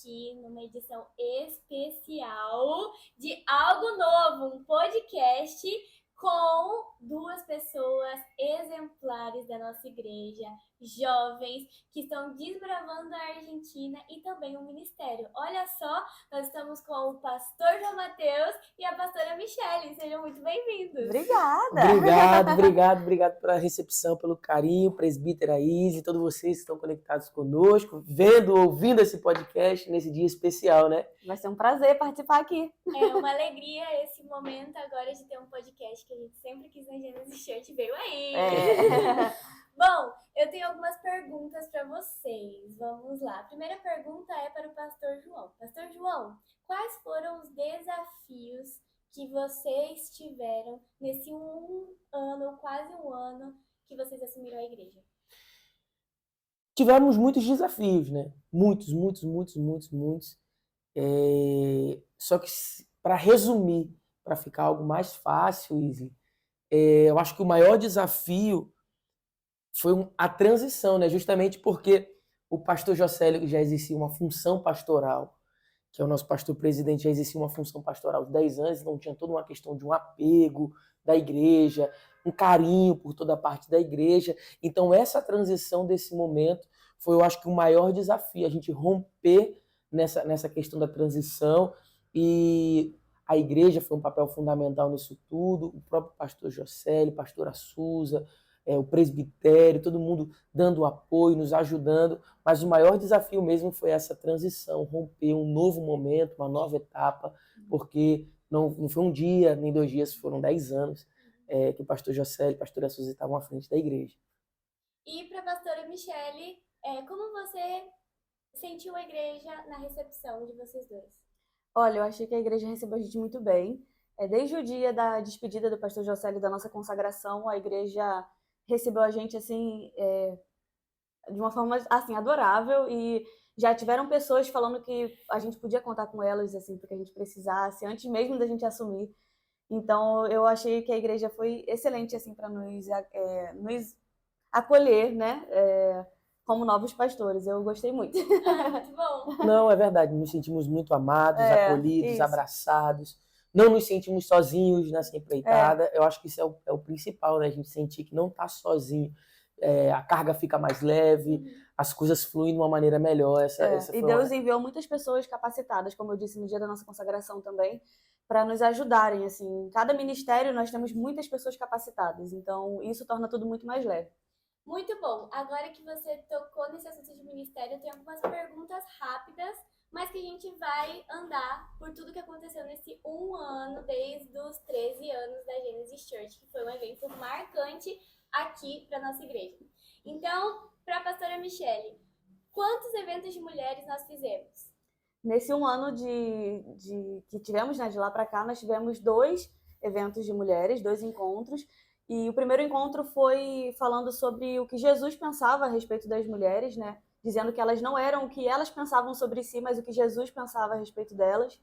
aqui numa edição especial de Algo Novo, um podcast com duas pessoas exemplares da nossa igreja, jovens que estão desbravando a Argentina e também o ministério. Olha só, nós estamos com o pastor João Mateus e a pastora Michele. Sejam muito bem-vindos. Obrigado pela recepção, pelo carinho, presbítera Izzy, todos vocês que estão conectados conosco, ouvindo esse podcast nesse dia especial, né? Vai ser um prazer participar aqui. É uma alegria esse momento agora de ter um podcast que a gente sempre quis na Genesis Church, veio aí. Bom, eu tenho algumas perguntas para vocês. Vamos lá. A primeira pergunta é para o pastor João. Pastor João, quais foram os desafios que vocês tiveram nesse quase um ano, que vocês assumiram a igreja? Tivemos muitos desafios, né? Muitos. Só que, para resumir, para ficar algo mais fácil, Izzy, eu acho que o maior desafio foi a transição, né? Justamente porque o pastor Jocélio já exercia uma função pastoral, que é o nosso pastor presidente, já exercia uma função pastoral de 10 anos, então tinha toda uma questão de um apego da igreja, um carinho por toda a parte da igreja. Então essa transição desse momento foi, eu acho que o maior desafio, a gente romper nessa questão da transição, e a igreja foi um papel fundamental nisso tudo, o próprio pastor Jocélio, pastora Suza, o presbitério, todo mundo dando apoio, nos ajudando, mas o maior desafio mesmo foi essa transição, romper um novo momento, uma nova etapa, porque não foi um dia, nem 2 dias, foram 10 anos que o pastor Jocélio e a pastora Suzy estavam à frente da igreja. E para a pastora Michele, como você sentiu a igreja na recepção de vocês dois? Olha, eu achei que a igreja recebeu a gente muito bem. Desde o dia da despedida do pastor Jocélio, da nossa consagração, a igreja recebeu a gente assim, de uma forma assim, adorável, e já tiveram pessoas falando que a gente podia contar com elas assim, porque a gente precisasse, antes mesmo da gente assumir. Então eu achei que a igreja foi excelente assim, para nos acolher, né? Como novos pastores. Eu gostei muito. Muito bom. Não, é verdade, nos sentimos muito amados, acolhidos, isso. abraçados. Não nos sentimos sozinhos nessa empreitada. Eu acho que isso é o principal, né? A gente sentir que não está sozinho. A carga fica mais leve, as coisas fluem de uma maneira melhor. E Deus enviou muitas pessoas capacitadas, como eu disse no dia da nossa consagração também, para nos ajudarem. Assim, em cada ministério nós temos muitas pessoas capacitadas, então isso torna tudo muito mais leve. Muito bom. Agora que você tocou nesse assunto de ministério, eu tenho algumas perguntas rápidas, mas que a gente vai andar por tudo que aconteceu nesse 1 ano, desde os 13 anos da Genesis Church, que foi um evento marcante aqui para nossa igreja. Então, para a pastora Michele, quantos eventos de mulheres nós fizemos? Nesse 1 ano que tivemos, né, de lá para cá, nós tivemos 2 eventos de mulheres, 2 encontros. E o primeiro encontro foi falando sobre o que Jesus pensava a respeito das mulheres, né? Dizendo que elas não eram o que elas pensavam sobre si, mas o que Jesus pensava a respeito delas.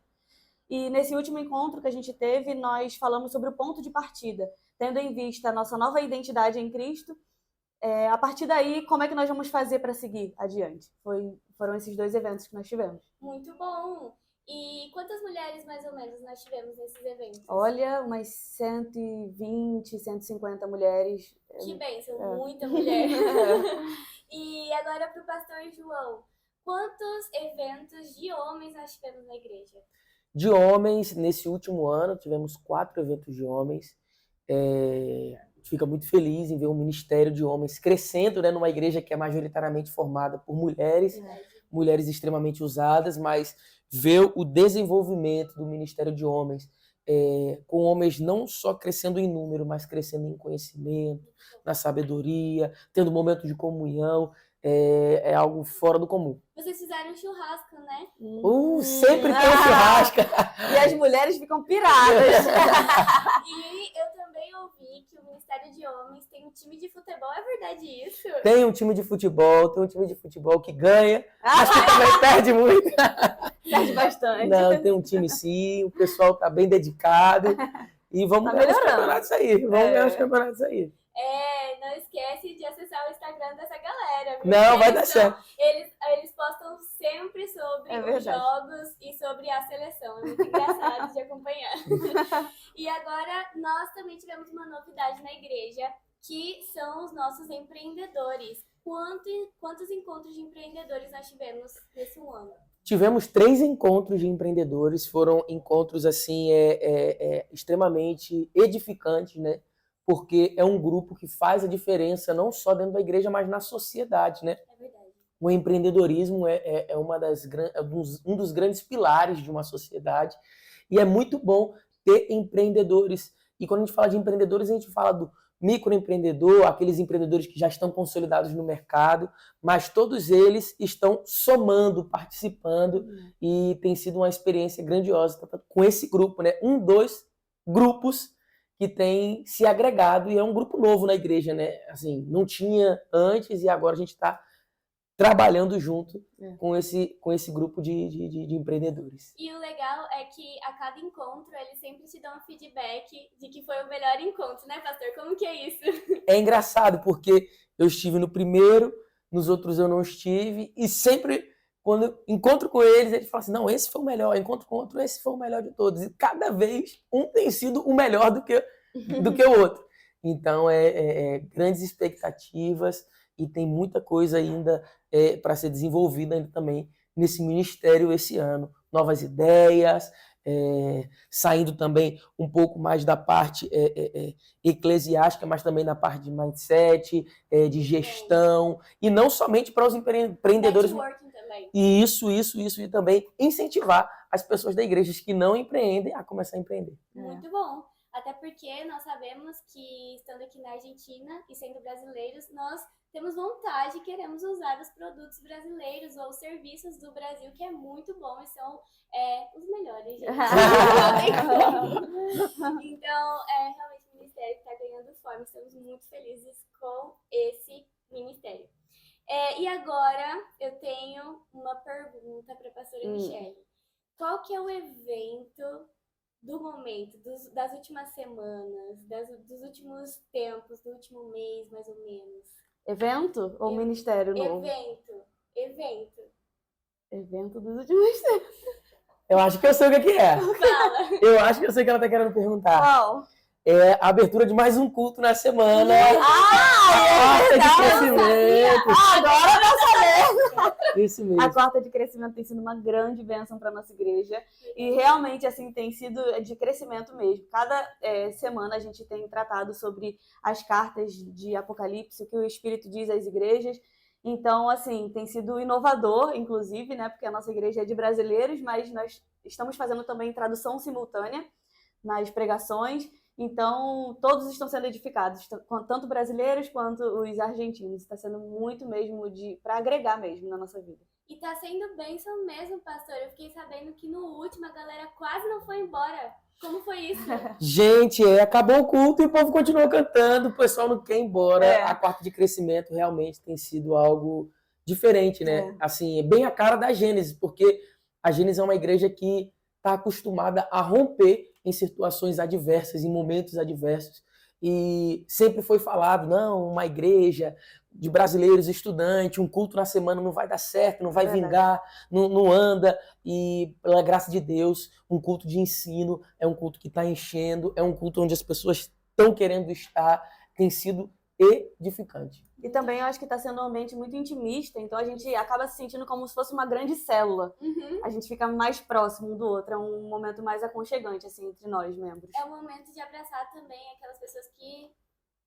E nesse último encontro que a gente teve, nós falamos sobre o ponto de partida, tendo em vista a nossa nova identidade em Cristo. A partir daí, como é que nós vamos fazer para seguir adiante? Foram esses 2 eventos que nós tivemos. Muito bom! E quantas mulheres, mais ou menos, nós tivemos nesses eventos? Olha, umas 120, 150 mulheres. Que bênção, muita mulher. E agora para o pastor João, quantos eventos de homens nós tivemos na igreja? De homens, nesse último ano, tivemos 4 eventos de homens. Fica muito feliz em ver um ministério de homens crescendo, né, numa igreja que é majoritariamente formada por mulheres, mulheres extremamente usadas, mas ver o desenvolvimento do ministério de homens, com homens não só crescendo em número, mas crescendo em conhecimento, na sabedoria, tendo momentos de comunhão, é algo fora do comum. Vocês fizeram churrasco, né? Sempre tem churrasco. E as mulheres ficam piradas. E eu também ouvi que o Ministério de Homens tem um time de futebol. É verdade isso? Tem um time de futebol que ganha, acho que também perde muito. Perde bastante. Não, tem um time sim, o pessoal tá bem dedicado. E vamos ganhar os campeonatos aí. Não esquece esquece de acessar o Instagram dessa galera. Viu? Não, vai dar Eles certo. Eles postam sempre sobre os verdade. jogos e sobre a seleção. É muito engraçado de acompanhar. E agora, nós também tivemos uma novidade na igreja, que são os nossos empreendedores. Quantos encontros de empreendedores nós tivemos nesse ano? Tivemos 3 encontros de empreendedores, foram encontros assim extremamente edificantes, né? Porque é um grupo que faz a diferença não só dentro da igreja, mas na sociedade, né? É verdade. O empreendedorismo é um dos grandes pilares de uma sociedade e é muito bom ter empreendedores. E quando a gente fala de empreendedores, a gente fala do microempreendedor, aqueles empreendedores que já estão consolidados no mercado, mas todos eles estão somando, participando e tem sido uma experiência grandiosa com esse grupo, né? Dos grupos que tem se agregado e é um grupo novo na igreja, né? Assim, não tinha antes e agora a gente está trabalhando junto com esse grupo de empreendedores. E o legal é que a cada encontro eles sempre te dão um feedback de que foi o melhor encontro, né, pastor? Como que é isso? É engraçado porque eu estive no primeiro, nos outros eu não estive e sempre quando eu encontro com eles falam assim, não, esse foi o melhor, encontro com outro, esse foi o melhor de todos. E cada vez um tem sido o melhor do que o outro. Então, grandes expectativas e tem muita coisa ainda para ser desenvolvida ainda também nesse ministério esse ano. Novas ideias, saindo também um pouco mais da parte eclesiástica, mas também na parte de mindset, de gestão, e não somente para os empreendedores. Networking também. E isso, e também incentivar as pessoas da igreja que não empreendem a começar a empreender. Muito bom. Até porque nós sabemos que, estando aqui na Argentina e sendo brasileiros, nós temos vontade e queremos usar os produtos brasileiros ou os serviços do Brasil, que é muito bom e são os melhores, gente. Então, realmente o ministério está ganhando forma. Estamos muito felizes com esse ministério. E agora eu tenho uma pergunta para a pastora Michele. Qual que é o evento do momento, das últimas semanas, dos últimos tempos, do último mês, mais ou menos? Evento ou ministério novo? Evento dos últimos tempos. Eu acho que eu sei o que é. Fala. Eu acho que eu sei o que ela tá querendo perguntar. Qual? É a abertura de mais um culto na semana. Quarta de crescimento. Agora eu vou saber. Isso mesmo. A quarta de crescimento tem sido uma grande bênção para nossa igreja e realmente assim tem sido de crescimento mesmo. Cada semana a gente tem tratado sobre as cartas de Apocalipse, o que o Espírito diz às igrejas. Então, assim, tem sido inovador, inclusive, né? Porque a nossa igreja é de brasileiros, mas nós estamos fazendo também tradução simultânea nas pregações. Então, todos estão sendo edificados, tanto brasileiros quanto os argentinos. Está sendo muito mesmo para agregar mesmo na nossa vida. E tá sendo bênção mesmo, pastor. Eu fiquei sabendo que no último a galera quase não foi embora. Como foi isso? Gente, acabou o culto e o povo continuou cantando, o pessoal não quer ir embora. A quarta de crescimento realmente tem sido algo diferente, né? Assim, é bem a cara da Gênesis, porque a Gênesis é uma igreja que está acostumada a romper em situações adversas, em momentos adversos. E sempre foi falado, não, uma igreja de brasileiros estudantes, um culto na semana não vai dar certo, não vai vingar, não anda. E, pela graça de Deus, um culto de ensino é um culto que está enchendo, é um culto onde as pessoas estão querendo estar, tem sido edificante. E também eu acho que está sendo um ambiente muito intimista, então a gente acaba se sentindo como se fosse uma grande célula. A gente fica mais próximo um do outro, é um momento mais aconchegante, assim, entre nós, membros. É um momento de abraçar também aquelas pessoas que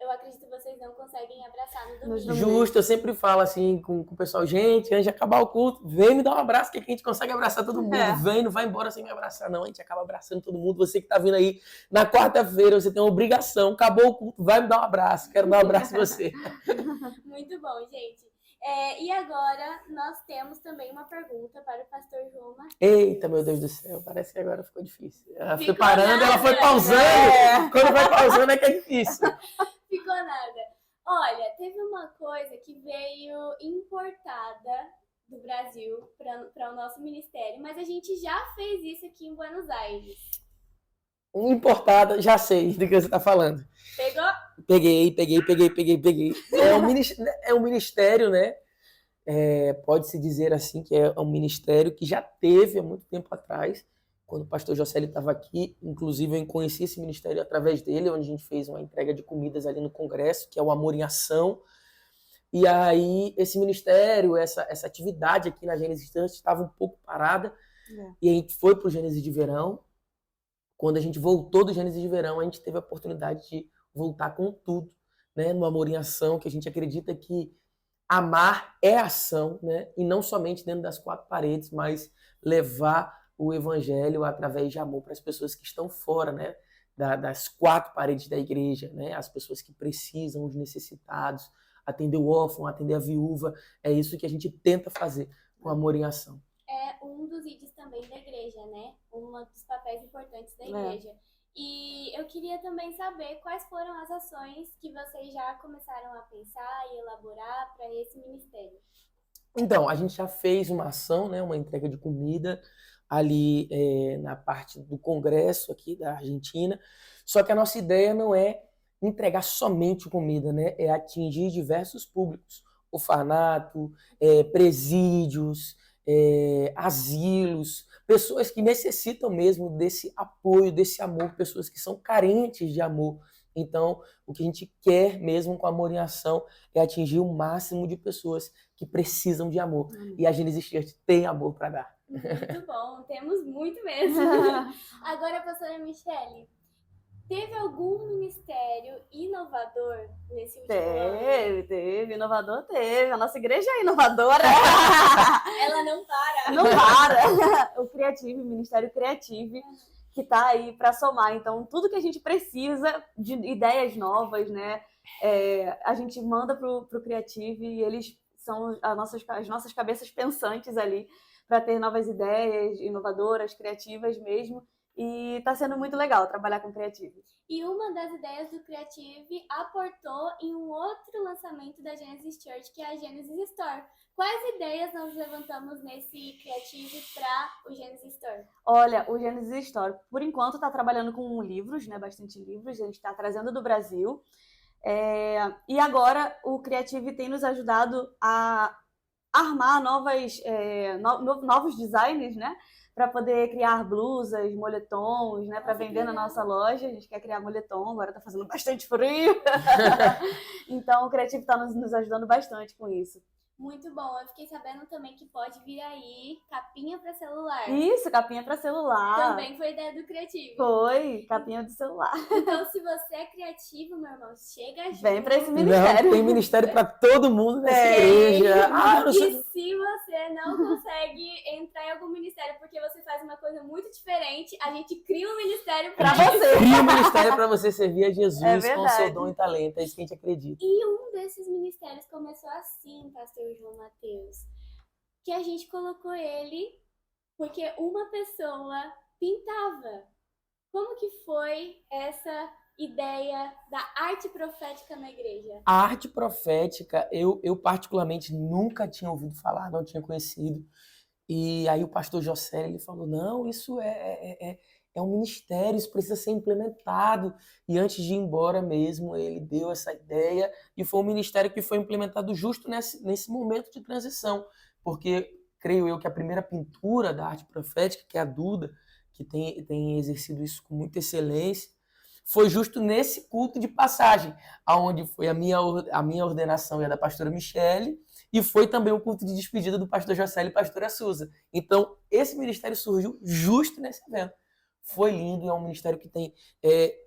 eu acredito que vocês não conseguem abraçar no domingo. Justo, eu sempre falo assim com o pessoal, gente, antes de acabar o culto, vem me dar um abraço, que a gente consegue abraçar todo mundo. Vem, não vai embora sem me abraçar, não. A gente acaba abraçando todo mundo. Você que tá vindo aí na quarta-feira, você tem uma obrigação, acabou o culto, vai me dar um abraço. Quero dar um abraço em você. Muito bom, gente. E agora nós temos também uma pergunta para o pastor João Matheus. Eita, meu Deus do céu, parece que agora ficou difícil. Ela foi parando, ela foi pausando. Quando vai pausando é que é difícil. Ficou nada. Olha, teve uma coisa que veio importada do Brasil para o nosso ministério, mas a gente já fez isso aqui em Buenos Aires. Importada, já sei do que você está falando. Pegou? Peguei. É um ministério, né? Pode-se dizer assim que é um ministério que já teve há muito tempo atrás, quando o pastor Jocelyn estava aqui. Inclusive, eu conheci esse ministério através dele, onde a gente fez uma entrega de comidas ali no Congresso, que é o Amor em Ação. E aí, esse ministério, essa atividade aqui na Gênesis Church estava um pouco parada, e a gente foi para o Gênesis de Verão. Quando a gente voltou do Gênesis de Verão, a gente teve a oportunidade de voltar com tudo, né? No Amor em Ação, que a gente acredita que amar é ação, né? E não somente dentro das quatro paredes, mas levar o evangelho através de amor para as pessoas que estão fora, né? Das quatro paredes da igreja, né? As pessoas que precisam, os necessitados, atender o órfão, atender a viúva. É isso que a gente tenta fazer com Amor em Ação. É um dos ídolos também da igreja, né? Um dos papéis importantes da igreja. E eu queria também saber quais foram as ações que vocês já começaram a pensar e elaborar para esse ministério. Então, a gente já fez uma ação, né, uma entrega de comida ali na parte do Congresso aqui da Argentina. Só que a nossa ideia não é entregar somente comida, né? É atingir diversos públicos. Orfanato, presídios, asilos, pessoas que necessitam mesmo desse apoio, desse amor, pessoas que são carentes de amor. Então, o que a gente quer mesmo com Amor em Ação é atingir o máximo de pessoas que precisam de amor. E a Gênesis Church tem amor para dar. Muito bom, temos muito mesmo. Agora, pastora Michele, teve algum ministério inovador nesse último ano? Teve, inovador teve. A nossa igreja é inovadora. Ela não para. Não para. O Criative, o Ministério Criative, que está aí para somar. Então, tudo que a gente precisa de ideias novas, né? A gente manda pro Criative e eles são as nossas cabeças pensantes ali para ter novas ideias inovadoras, criativas mesmo. E está sendo muito legal trabalhar com Criative. E uma das ideias do Criative aportou em um outro lançamento da Genesis Church, que é a Genesis Store. Quais ideias nós levantamos nesse Criative para o Genesis Store? Olha, o Genesis Store, por enquanto, está trabalhando com livros, né? Bastante livros. A gente está trazendo do Brasil. E agora o Criative tem nos ajudado a armar novos designs, né? Para poder criar blusas, moletons, né? Para vender na nossa loja. A gente quer criar moletom, agora está fazendo bastante frio. Então o Criative está nos ajudando bastante com isso. Muito bom. Eu fiquei sabendo também que pode vir aí capinha para celular. Isso, capinha para celular. Também foi ideia do Criativo. Foi, capinha de celular. Então, se você é criativo, meu irmão, chega junto. Vem para esse ministério. Não, tem ministério para todo mundo nessa igreja. E se você não consegue entrar em algum ministério porque você faz uma coisa muito diferente, a gente cria um ministério para você. Cria um ministério para você servir a Jesus com seu dom e talento. É isso que a gente acredita. E um desses ministérios começou assim, pastor João Mateus, que a gente colocou ele porque uma pessoa pintava. Como que foi essa ideia da arte profética na igreja? A arte profética, eu particularmente nunca tinha ouvido falar, não tinha conhecido. E aí o pastor Jocelyn, ele falou, não, isso é um ministério, isso precisa ser implementado. E antes de ir embora mesmo, ele deu essa ideia e foi um ministério que foi implementado justo nesse momento de transição. Porque creio eu que a primeira pintura da arte profética, que é a Duda, que tem exercido isso com muita excelência, foi justo nesse culto de passagem, onde foi a minha ordenação e a da pastora Michele, e foi também o culto de despedida do pastor Jocelyn e pastora Suza. Então, esse ministério surgiu justo nesse evento. Foi lindo e é um ministério que tem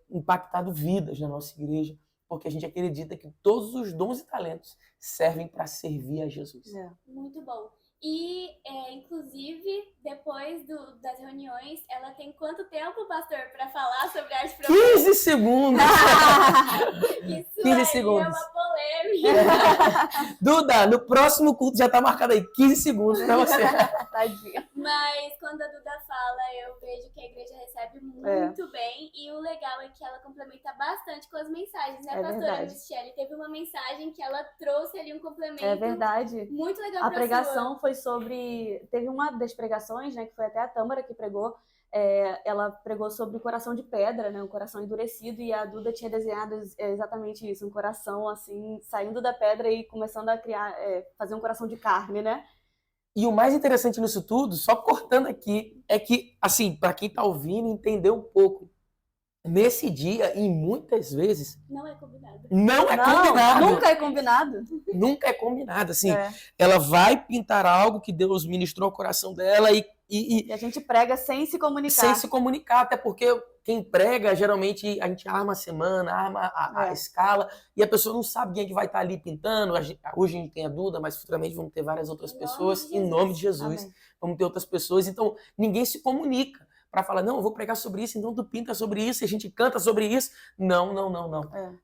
impactado vidas na nossa igreja, porque a gente acredita que todos os dons e talentos servem para servir a Jesus. Muito bom. E, inclusive, depois das reuniões, ela tem quanto tempo, pastor, para falar sobre arte profética? 15 segundos! Isso 15 aí segundos. é uma polêmica. Duda, no próximo culto já tá marcado aí 15 segundos para você. Tadinha. Mas quando a Duda fala, eu vejo que a igreja recebe muito bem. E o legal é que ela complementa bastante com as mensagens, né, pastora Michele? Teve uma mensagem que ela trouxe ali um complemento. É verdade. Muito legal. A pregação foi sobre... Teve uma das pregações, né, que foi até a Tâmara que pregou, ela pregou sobre o coração de pedra, né? Um coração endurecido, e a Duda tinha desenhado exatamente isso, um coração assim, saindo da pedra e começando a criar, fazer um coração de carne, né? E o mais interessante nisso tudo, só cortando aqui, é que, assim, para quem tá ouvindo, entender um pouco, nesse dia, e muitas vezes, Não é combinado. não é combinado. Nunca é combinado. Nunca é combinado, assim. É. Ela vai pintar algo que Deus ministrou ao coração dela E a gente prega sem se comunicar. sem se comunicar, até porque quem prega, geralmente, a gente arma a semana, arma a escala, e a pessoa não sabe quem é que vai estar ali pintando. Hoje a gente tem a Duda, mas futuramente vamos ter várias outras pessoas, em nome de Jesus. Amém. Vamos ter outras pessoas, então ninguém se comunica para falar, não, eu vou pregar sobre isso, então tu pinta sobre isso, e a gente canta sobre isso. Não.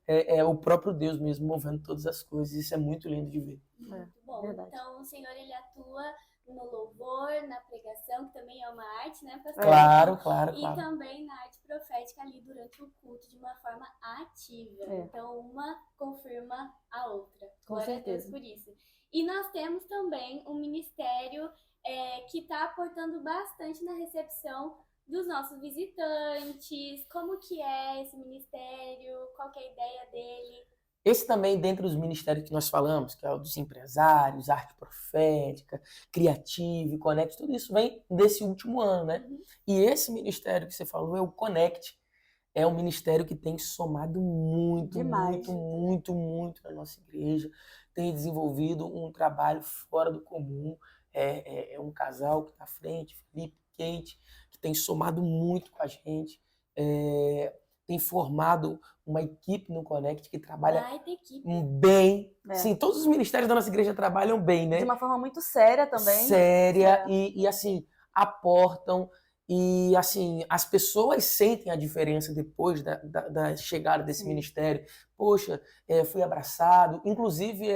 É o próprio Deus mesmo movendo todas as coisas, isso é muito lindo de ver. Muito bom. Verdade. Então, o Senhor, ele atua no louvor, na pregação, que também é uma arte, né, pastor? Claro. E também na arte profética ali durante o culto, de uma forma ativa. Então, uma confirma a outra. Com Glória certeza. a Deus por isso. E nós temos também um ministério que está aportando bastante na recepção dos nossos visitantes. Como que é esse ministério? Qual que é a ideia dele? Esse também, dentre os ministérios que nós falamos, que é o dos empresários, arte profética, criativo, Connect, tudo isso vem desse último ano, né? E esse ministério que você falou é o Connect. É um ministério que tem somado muito na nossa igreja. Tem desenvolvido um trabalho fora do comum. É um casal que está à frente, Felipe e Kate, que tem somado muito com a gente. Tem formado uma equipe no Connect que trabalha bem. Sim, todos os ministérios da nossa igreja trabalham bem, né? De uma forma muito séria também. Séria e assim, aportam. E assim, as pessoas sentem a diferença depois da chegada desse ministério. Poxa, fui abraçado. Inclusive,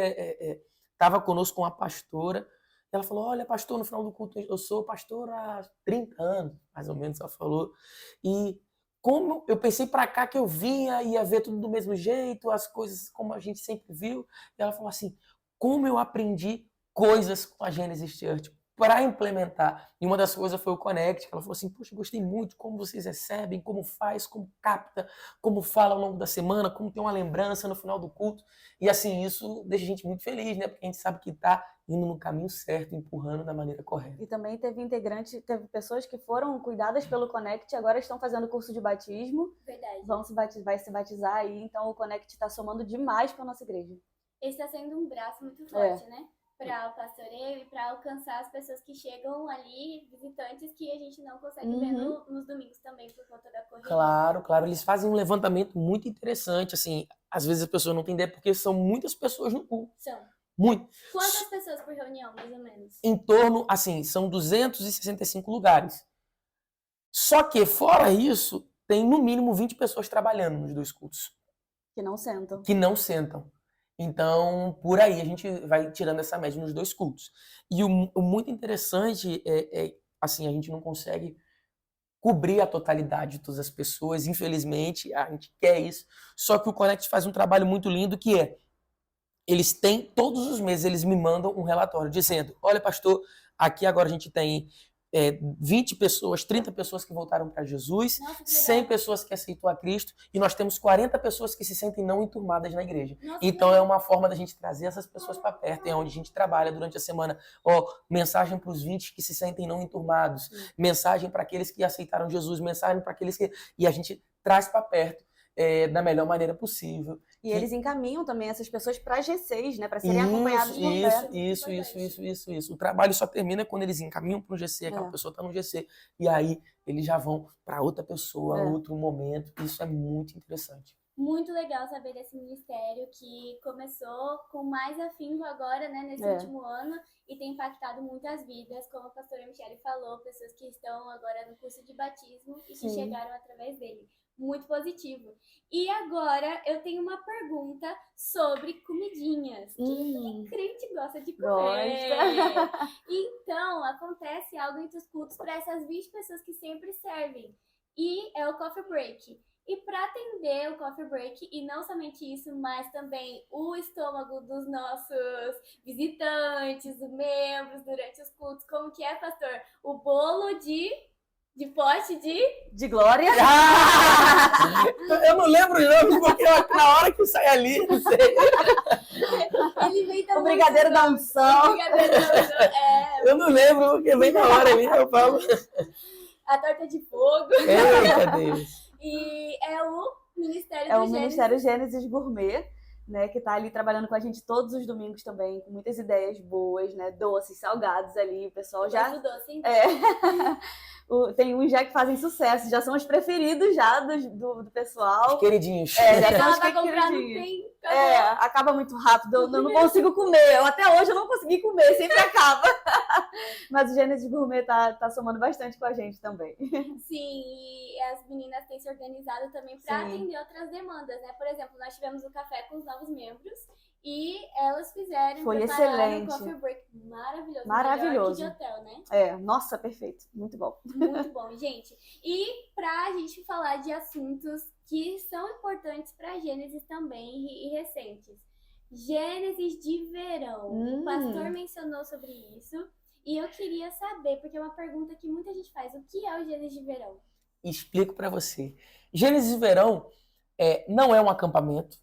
estava conosco uma pastora. Ela falou, olha, pastor, no final do culto, eu sou pastora há 30 anos, mais ou menos, ela falou. E como eu pensei para cá que eu vinha, ia ver tudo do mesmo jeito, as coisas como a gente sempre viu. E ela falou assim, como eu aprendi coisas com a Genesis Church para implementar. E uma das coisas foi o Connect, que ela falou assim, poxa, gostei muito como vocês recebem, como faz, como capta, como fala ao longo da semana, como tem uma lembrança no final do culto. E assim, isso deixa a gente muito feliz, né? Porque a gente sabe que está indo no caminho certo, empurrando da maneira correta. E também teve pessoas que foram cuidadas pelo Connect e agora estão fazendo curso de batismo. Verdade. Vai se batizar aí, então o Connect está somando demais para a nossa igreja. Esse está sendo um braço muito forte, né? Para o pastoreio e para alcançar as pessoas que chegam ali, visitantes que a gente não consegue ver nos domingos também, por conta da corrida. Claro. Eles fazem um levantamento muito interessante, assim, às vezes as pessoas não têm ideia, porque são muitas pessoas no culto. São. Muito. Quantas pessoas por reunião, mais ou menos? Em torno, assim, são 265 lugares. Só que, fora isso, tem no mínimo 20 pessoas trabalhando nos dois cultos. Que não sentam. Então, por aí a gente vai tirando essa média nos dois cultos. E o muito interessante assim, a gente não consegue cobrir a totalidade de todas as pessoas, infelizmente, a gente quer isso. Só que o Connect faz um trabalho muito lindo que eles têm, todos os meses, eles me mandam um relatório dizendo, olha, pastor, aqui agora a gente tem 20 pessoas, 30 pessoas que voltaram para Jesus, 100 pessoas que aceitou a Cristo, e nós temos 40 pessoas que se sentem não enturmadas na igreja. Então é uma forma da gente trazer essas pessoas para perto, é onde a gente trabalha durante a semana. Mensagem para os 20 que se sentem não enturmados, mensagem para aqueles que aceitaram Jesus, mensagem para aqueles que... E a gente traz para perto da melhor maneira possível. E eles encaminham também essas pessoas para G6, né? Para serem acompanhados por perto. Isso. O trabalho só termina quando eles encaminham para um GC, aquela pessoa está no GC. E aí eles já vão para outra pessoa, outro momento. Isso é muito interessante. Muito legal saber desse ministério que começou com mais afinco agora, né, nesse último ano, e tem impactado muitas vidas, como a pastora Michele falou, pessoas que estão agora no curso de batismo e que chegaram através dele. Muito positivo. E agora eu tenho uma pergunta sobre comidinhas. Que crente gosta de comer. Então, acontece algo entre os cultos para essas 20 pessoas que sempre servem. E é o coffee break. E para atender o coffee break, e não somente isso, mas também o estômago dos nossos visitantes, dos membros durante os cultos, como que é, pastor? O bolo de De pote de... De glória. Eu não lembro os nomes, porque na hora que sai ali, não sei. Ele inventa O brigadeiro da unção. O brigadeiro da unção, Eu não lembro, porque vem na hora ali, eu falo. a torta de fogo. Eita Deus. E é o Ministério É do o Gênesis. Ministério Gênesis Gourmet, né, que tá ali trabalhando com a gente todos os domingos também, com muitas ideias boas, né, doces, salgados ali, o pessoal já... Gosto doce, hein? Tem uns já que fazem sucesso, já são os preferidos já do pessoal. Os queridinhos. Já são Ela os vai comprar no queridinhos. tem. Acaba muito rápido, eu não consigo comer. Até hoje eu não consegui comer, sempre acaba. Mas o Gênesis Gourmet tá somando bastante com a gente também. Sim, e as meninas têm se organizado também para Sim. atender outras demandas, né? Por exemplo, nós tivemos o café com os novos membros e elas fizeram, Foi prepararam excelente. um coffee break maravilhoso. Maravilhoso. Melhor que de hotel, né? Nossa, perfeito. Muito bom. Muito bom, gente. E pra gente falar de assuntos que são importantes pra Gênesis também e recentes. Gênesis de verão. O pastor mencionou sobre isso. E eu queria saber, porque é uma pergunta que muita gente faz, o que é o Gênesis de verão? Explico pra você. Gênesis de Verão não é um acampamento,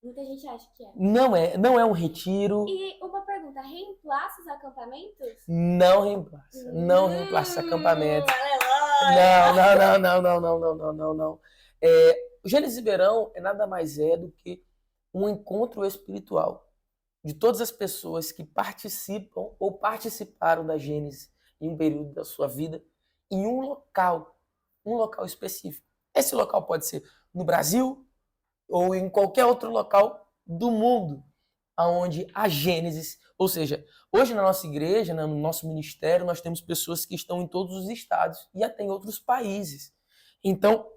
Muita gente acha que é. não é um retiro, E uma pergunta, reemplaça os acampamentos? não reemplaça acampamento. Aleluia! Não. O Gênesis de Verão nada mais do que um encontro espiritual de todas as pessoas que participam ou participaram da Gênesis em um período da sua vida, em um local específico. Esse local pode ser no Brasil ou em qualquer outro local do mundo, onde a Gênesis, ou seja, hoje na nossa igreja, no nosso ministério, nós temos pessoas que estão em todos os estados e até em outros países. Então,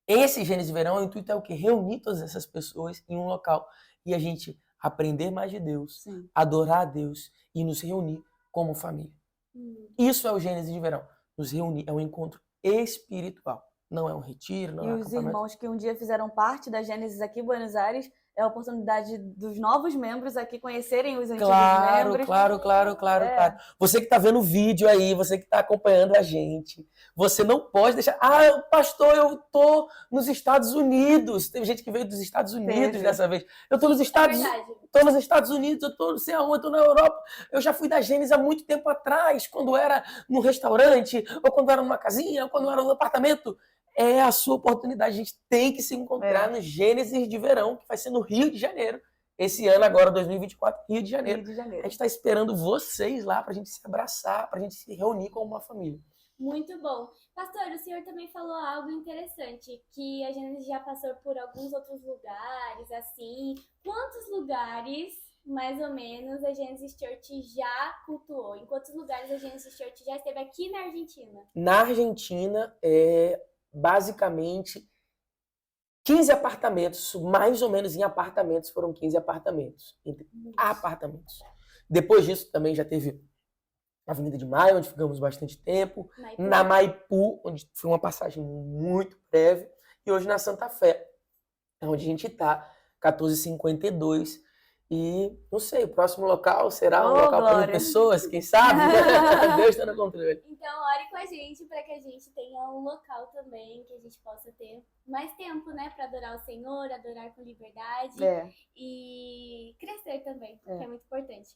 esse Gênesis de Verão, o intuito é o quê? Reunir todas essas pessoas em um local e a gente aprender mais de Deus, Sim. adorar a Deus e nos reunir como família. Isso é o Gênesis de Verão. Nos reunir, é um encontro espiritual. Não é um retiro, não é um E os acampamento. irmãos que um dia fizeram parte da Gênesis aqui em Buenos Aires, é a oportunidade dos novos membros aqui conhecerem os antigos membros. Claro. Você que está vendo o vídeo aí, você que está acompanhando a gente, você não pode deixar... pastor, eu tô nos Estados Unidos. Teve gente que veio dos Estados Unidos dessa vez. Eu tô nos Estados Unidos, eu tô não sei aonde, eu tô na Europa. Eu já fui da Gênesis há muito tempo atrás, quando era num restaurante, ou quando era numa casinha, ou quando era num apartamento. É a sua oportunidade. A gente tem que se encontrar no Gênesis de Verão, que vai ser no Rio de Janeiro. Esse ano agora, 2024, Rio de Janeiro. A gente está esperando vocês lá para a gente se abraçar, para a gente se reunir como uma família. Muito bom. Pastor, o senhor também falou algo interessante, que a gente já passou por alguns outros lugares, assim. Quantos lugares, mais ou menos, a Genesis Church já cultuou? Em quantos lugares a Genesis Church já esteve aqui na Argentina? Na Argentina, basicamente 15 apartamentos, mais ou menos em apartamentos, foram 15 apartamentos. Depois disso também já teve a Avenida de Maio, onde ficamos bastante tempo, na Maipu, onde foi uma passagem muito breve, e hoje na Santa Fé, onde a gente está, 1452. E, não sei, o próximo local será um local para pessoas, quem sabe? Deus está no controle. Então, ore com a gente para que a gente tenha um local também, que a gente possa ter mais tempo, né? Para adorar o Senhor, adorar com liberdade e crescer também, que é muito importante.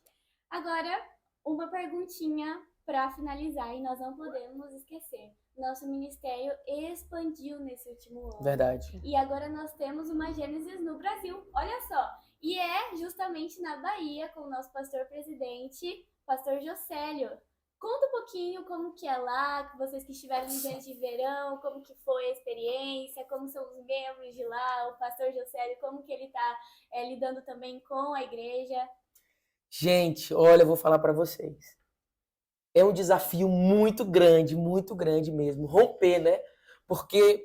Agora, uma perguntinha para finalizar, e nós não podemos esquecer. Nosso ministério expandiu nesse último ano. Verdade. E agora nós temos uma Gênesis no Brasil. Olha só. E é justamente na Bahia, com o nosso pastor-presidente, pastor Jocélio. Conta um pouquinho como que é lá, vocês que estiveram no Gênesis de Verão, como que foi a experiência, como são os membros de lá, o pastor Jocélio, como que ele está lidando também com a igreja. Gente, olha, eu vou falar para vocês. É um desafio muito grande mesmo, romper, né? Porque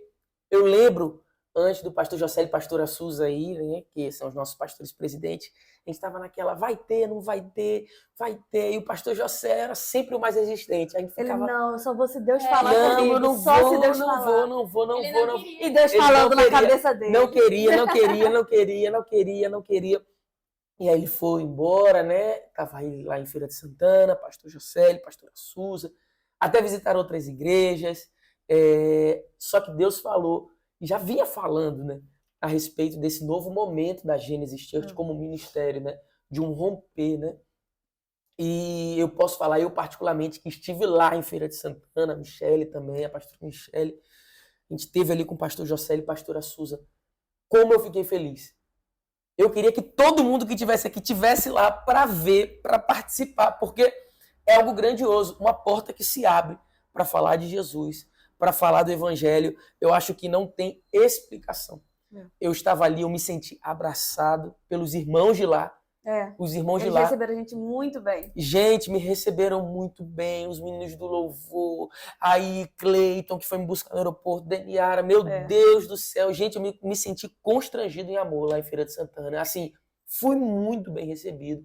eu lembro, antes do pastor Jocélio e pastora Suza aí, né, que são os nossos pastores presidentes, a gente estava naquela, vai ter, não vai ter, e o pastor Jocélio era sempre o mais resistente. A gente ficava... não, só vou se Deus falar comigo, não vou. E Deus falando na cabeça dele. Não queria. E aí ele foi embora, né? Tava aí lá em Feira de Santana, pastor Jocélio, pastora Suza. até visitar outras igrejas. Só que Deus falou, e já vinha falando, né, a respeito desse novo momento da Genesis Church como ministério, né, de um romper, né? E eu posso falar, eu particularmente, que estive lá em Feira de Santana, a Michele também, a pastora Michele, a gente esteve ali com o pastor José e a pastora Suza. Como eu fiquei feliz. Eu queria que todo mundo que estivesse aqui estivesse lá para ver, para participar, porque é algo grandioso, uma porta que se abre para falar de Jesus, para falar do Evangelho. Eu acho que não tem explicação. Eu estava ali, eu me senti abraçado pelos irmãos de lá. Os irmãos de Eles lá. receberam a gente muito bem. Gente, me receberam muito bem, os meninos do louvor, aí Cleiton, que foi me buscar no aeroporto, Deniara, meu Deus do céu. Gente, eu me senti constrangido em amor lá em Feira de Santana. Assim, fui muito bem recebido.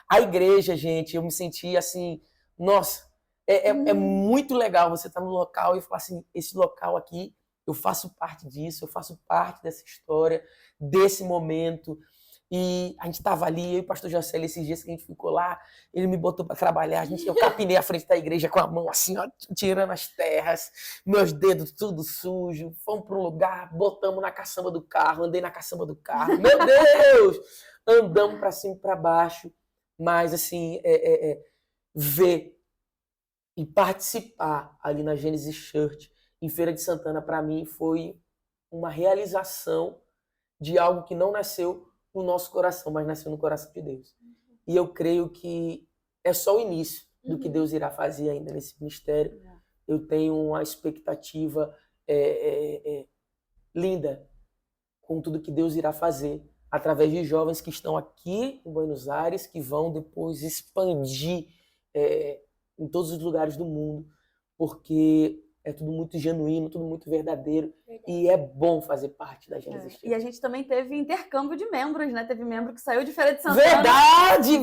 A igreja, gente, eu me senti assim, nossa, é muito legal você estar no local e falar assim, esse local aqui, eu faço parte disso, eu faço parte dessa história, desse momento. E a gente estava ali, eu e o pastor José, esses dias que a gente ficou lá, ele me botou para trabalhar, eu capinei a frente da igreja com a mão assim, ó, tirando as terras, meus dedos tudo sujo, fomos para um lugar, botamos na caçamba do carro, andei na caçamba do carro, meu Deus! Andamos para cima e para baixo, mas assim, ver e participar ali na Genesis Church, em Feira de Santana, para mim foi uma realização de algo que não nasceu no nosso coração, mas nasceu no coração de Deus. E eu creio que é só o início do que Deus irá fazer ainda nesse ministério. Eu tenho uma expectativa linda com tudo que Deus irá fazer através de jovens que estão aqui em Buenos Aires, que vão depois expandir em todos os lugares do mundo, porque é tudo muito genuíno, tudo muito verdadeiro. E é bom fazer parte da Genesis Church. E a gente também teve intercâmbio de membros, né? Teve membro que saiu de Feira de Santana. Verdade.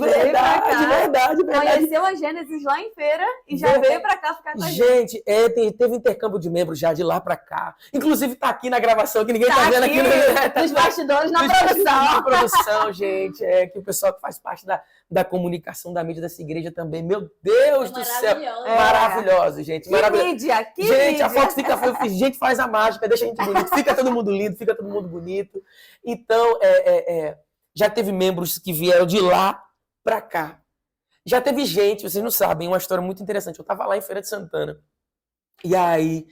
Conheceu a Gênesis lá em Feira e já veio pra cá ficar com a gente. Gente, teve intercâmbio de membros já de lá pra cá. Inclusive tá aqui na gravação, que ninguém tá vendo aqui. Nos bastidores, na produção. Na produção, gente. Que o pessoal que faz parte da comunicação da mídia dessa igreja também. Meu Deus do céu. Maravilhoso, gente. Que mídia, gente, a foto fica... Gente, faz a mágica, deixa a gente bonito. Fica todo mundo lindo, fica todo mundo bonito. Então, já teve membros que vieram de lá pra cá. Já teve gente, vocês não sabem, uma história muito interessante. Eu tava lá em Feira de Santana. E aí,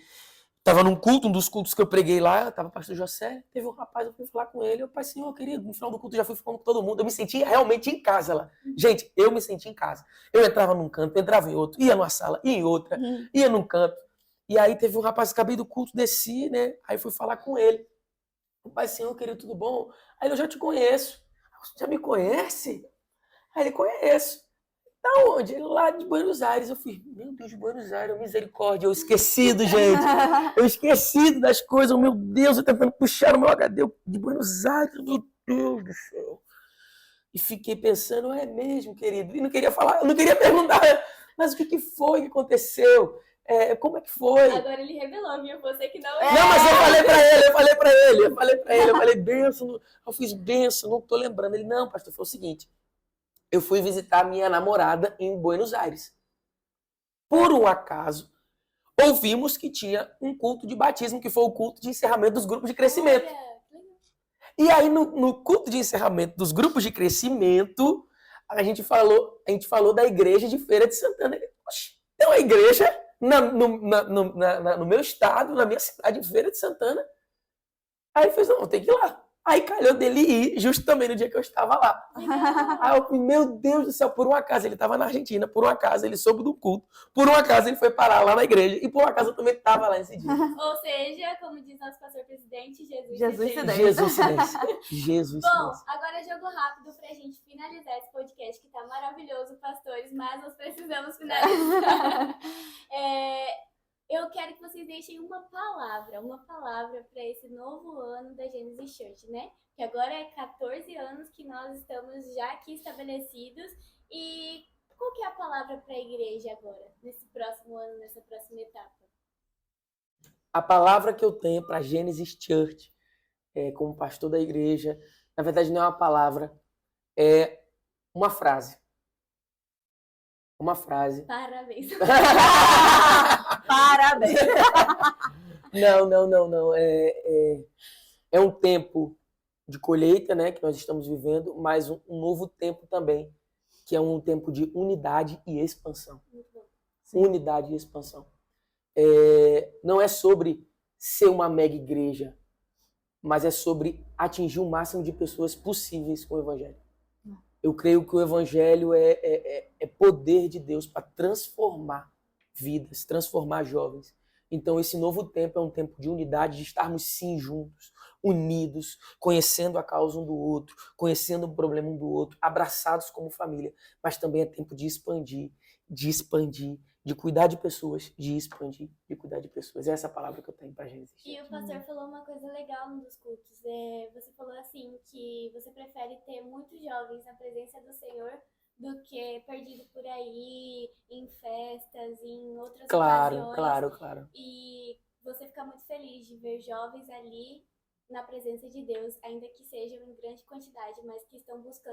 tava num culto, um dos cultos que eu preguei lá, tava o pastor José, teve um rapaz, eu fui falar com ele, eu falei, Senhor, querido, no final do culto eu já fui falando com todo mundo, eu me senti realmente em casa lá. Gente, eu me senti em casa. Eu entrava num canto, entrava em outro, ia numa sala, ia em outra, ia num canto. E aí teve um rapaz, acabei do culto, desci, né? Aí fui falar com ele. O pai, Senhor, querido, tudo bom? Aí eu já te conheço. Você já me conhece? Aí ele, conheço. Da onde? Ele lá de Buenos Aires. Eu fiz, meu Deus, de Buenos Aires, misericórdia. Eu esquecido, gente. Eu esquecido das coisas. Meu Deus, eu tentando puxar o meu HD de Buenos Aires. Meu Deus do céu. E fiquei pensando, é mesmo, querido? E não queria falar, eu não queria perguntar. Mas o que foi que aconteceu? Como é que foi? Agora ele revelou, viu? Você que não... Não, mas eu falei pra ele. Eu falei, benção. Eu fiz benção, não tô lembrando. Ele, não, pastor, foi o seguinte. Eu fui visitar minha namorada em Buenos Aires. Por um acaso, ouvimos que tinha um culto de batismo, que foi o culto de encerramento dos grupos de crescimento. E aí, no culto de encerramento dos grupos de crescimento, a gente falou da igreja de Feira de Santana. Oxe, tem uma igreja no meu estado, na minha cidade, em Feira de Santana. Aí ele fez, não, tem que ir lá. Aí calhou dele ir, justo também no dia que eu estava lá. Aí eu falei, meu Deus do céu, por um acaso ele estava na Argentina, por um acaso ele soube do culto, por um acaso ele foi parar lá na igreja, e por um acaso eu também estava lá nesse dia. Ou seja, como diz nosso pastor presidente, Jesus silêncio. Bom, agora jogo rápido pra gente finalizar esse podcast que tá maravilhoso, pastores, mas nós precisamos finalizar. Eu quero que vocês deixem uma palavra para esse novo ano da Genesis Church, né? Que agora é 14 anos que nós estamos já aqui estabelecidos. E qual que é a palavra para a igreja agora, nesse próximo ano, nessa próxima etapa? A palavra que eu tenho para a Genesis Church, como pastor da igreja, na verdade não é uma palavra, é uma frase. Uma frase. Parabéns. Parabéns! Não. É um tempo de colheita, né, que nós estamos vivendo, mas um novo tempo também, que é um tempo de unidade e expansão. Muito bom. Unidade e expansão. Não é sobre ser uma mega igreja, mas é sobre atingir o máximo de pessoas possíveis com o Evangelho. Eu creio que o Evangelho é poder de Deus para transformar vidas, transformar jovens. Então, esse novo tempo é um tempo de unidade, de estarmos sim juntos, unidos, conhecendo a causa um do outro, conhecendo o problema um do outro, abraçados como família. Mas também é tempo de expandir, de cuidar de pessoas, de expandir, de cuidar de pessoas. É essa palavra que eu tenho para Gênesis. E o pastor falou uma coisa legal num dos cultos. Você falou assim que você prefere ter muitos jovens na presença do Senhor do que perdido por aí, em festas, em outras ocasiões. Claro. E você fica muito feliz de ver jovens ali na presença de Deus, ainda que sejam em grande quantidade, mas que estão buscando